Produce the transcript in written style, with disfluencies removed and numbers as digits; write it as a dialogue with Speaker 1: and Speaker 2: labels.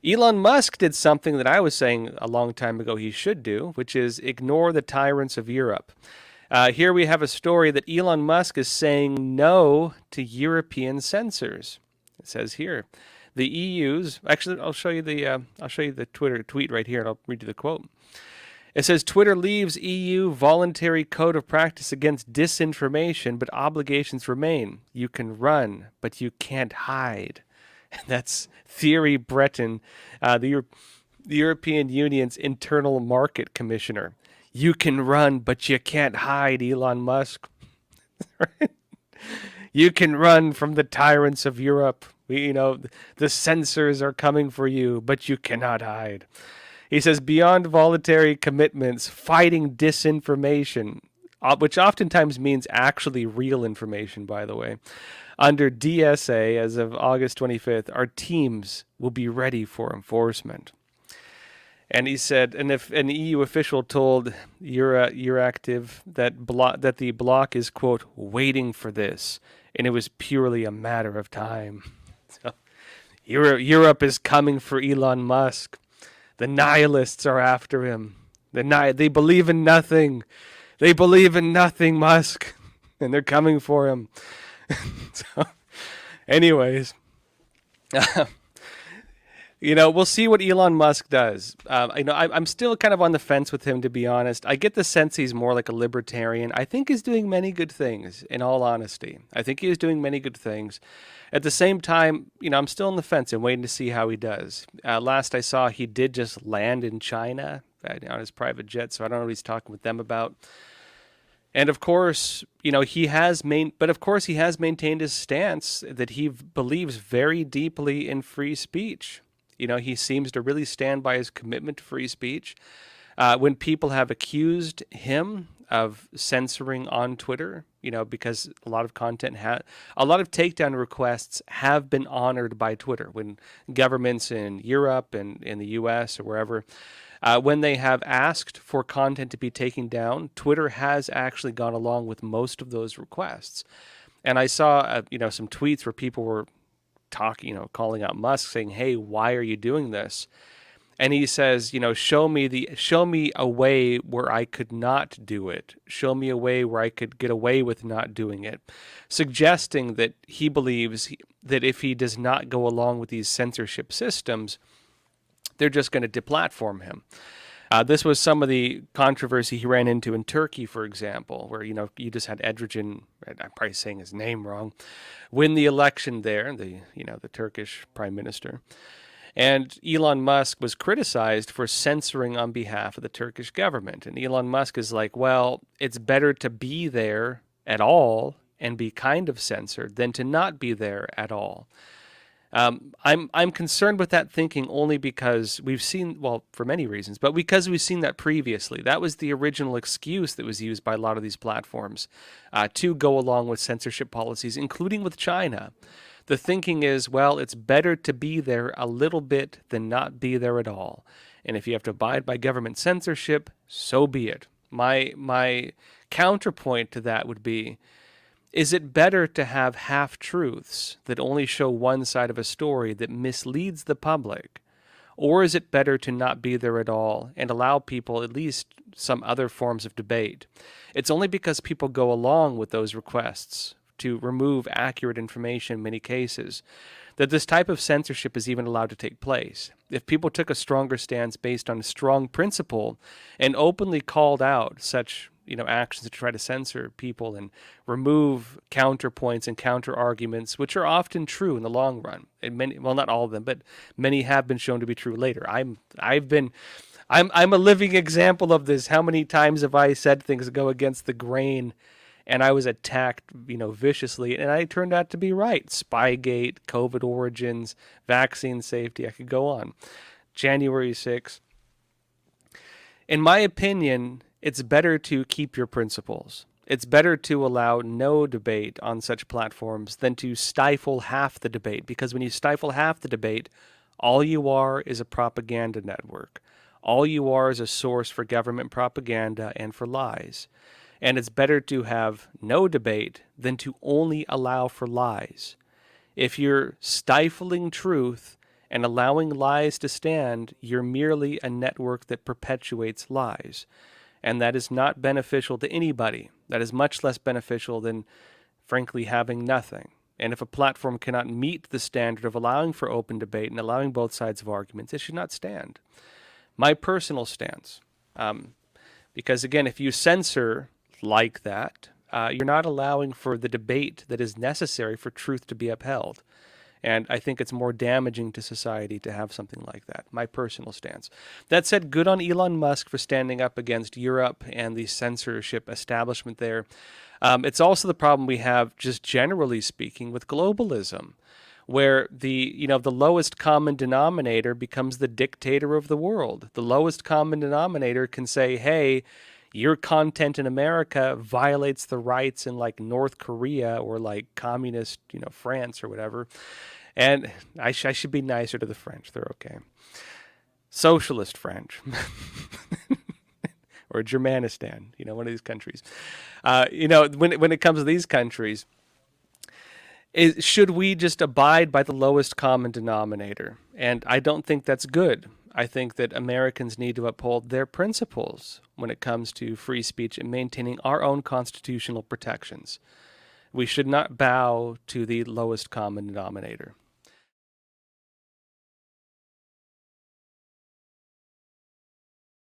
Speaker 1: Elon Musk did something that I was saying a long time ago he should do, which is ignore the tyrants of Europe. Here we have a story that Elon Musk is saying no to European censors. It says here, the EU's actually I'll show you the Twitter tweet right here, and I'll read you the quote. It says Twitter leaves EU voluntary code of practice against disinformation, but obligations remain. You can run, but you can't hide. And that's Thierry Breton, the European Union's internal market commissioner. You can run, but you can't hide, Elon Musk. You can run from the tyrants of Europe. The censors are coming for you, but you cannot hide. He says, beyond voluntary commitments, fighting disinformation, which oftentimes means actually real information, by the way. Under DSA, as of August 25th, our teams will be ready for enforcement. And he said, and if an EU official told Euractiv that the bloc is, quote, waiting for this, and it was purely a matter of time. So, Europe is coming for Elon Musk. The nihilists are after him. They believe in nothing. They believe in nothing, Musk. And they're coming for him. So, anyways, we'll see what Elon Musk does. I'm still kind of on the fence with him, to be honest. I get the sense he's more like a libertarian. I think he's doing many good things, in all honesty. I think he is doing many good things. At the same time, I'm still on the fence and waiting to see how he does. Last I saw, he did just land in China on his private jet, so I don't know what he's talking with them about. And of course, he has maintained his stance that he believes very deeply in free speech. He seems to really stand by his commitment to free speech. When people have accused him of censoring on Twitter, because a lot of takedown requests have been honored by Twitter. When governments in Europe and in the US or wherever, when they have asked for content to be taken down, Twitter has actually gone along with most of those requests. And I saw, some tweets where people were calling out Musk, saying, "Hey, why are you doing this?" And he says, show me a way where I could not do it. Show me a way where I could get away with not doing it, suggesting that he believes that if he does not go along with these censorship systems, they're just going to deplatform him. This was some of the controversy he ran into in Turkey, for example, where, you just had Erdogan, I'm probably saying his name wrong, win the election there, the Turkish prime minister. And Elon Musk was criticized for censoring on behalf of the Turkish government. And Elon Musk is like, well, it's better to be there at all and be kind of censored than to not be there at all. I'm concerned with that thinking only because we've seen, well, for many reasons, but because we've seen that previously. That was the original excuse that was used by a lot of these platforms to go along with censorship policies, including with China. The thinking is, well, it's better to be there a little bit than not be there at all. And if you have to abide by government censorship, so be it. My counterpoint to that would be, is it better to have half-truths that only show one side of a story that misleads the public? Or is it better to not be there at all and allow people at least some other forms of debate? It's only because people go along with those requests to remove accurate information in many cases that this type of censorship is even allowed to take place. If people took a stronger stance based on a strong principle and openly called out such actions to try to censor people and remove counterpoints and counter arguments, which are often true in the long run, and many, well, not all of them, but many have been shown to be true later. I'm a living example of this. How many times have I said things that go against the grain, and I was attacked, viciously, and I turned out to be right. Spygate, COVID origins, vaccine safety, I could go on. January 6th. In my opinion, it's better to keep your principles. It's better to allow no debate on such platforms than to stifle half the debate, because when you stifle half the debate, all you are is a propaganda network. All you are is a source for government propaganda and for lies. And it's better to have no debate than to only allow for lies. If you're stifling truth And allowing lies to stand, you're merely a network that perpetuates lies. And that is not beneficial to anybody. That is much less beneficial than, frankly, having nothing. And if a platform cannot meet the standard of allowing for open debate and allowing both sides of arguments, it should not stand. My personal stance, because again, if you censor like that, you're not allowing for the debate that is necessary for truth to be upheld. And I think it's more damaging to society to have something like that. My personal stance. That said, good on Elon Musk for standing up against Europe and the censorship establishment there. It's also the problem we have, just generally speaking, with globalism, where the lowest common denominator becomes the dictator of the world. The lowest common denominator can say, hey, your content in America violates the rights in like North Korea or like communist, France or whatever. And I should be nicer to the French. They're okay. Socialist French. Or Germanistan, one of these countries. When it comes to these countries, should we just abide by the lowest common denominator? And I don't think that's good. I think that Americans need to uphold their principles when it comes to free speech and maintaining our own constitutional protections. We should not bow to the lowest common denominator.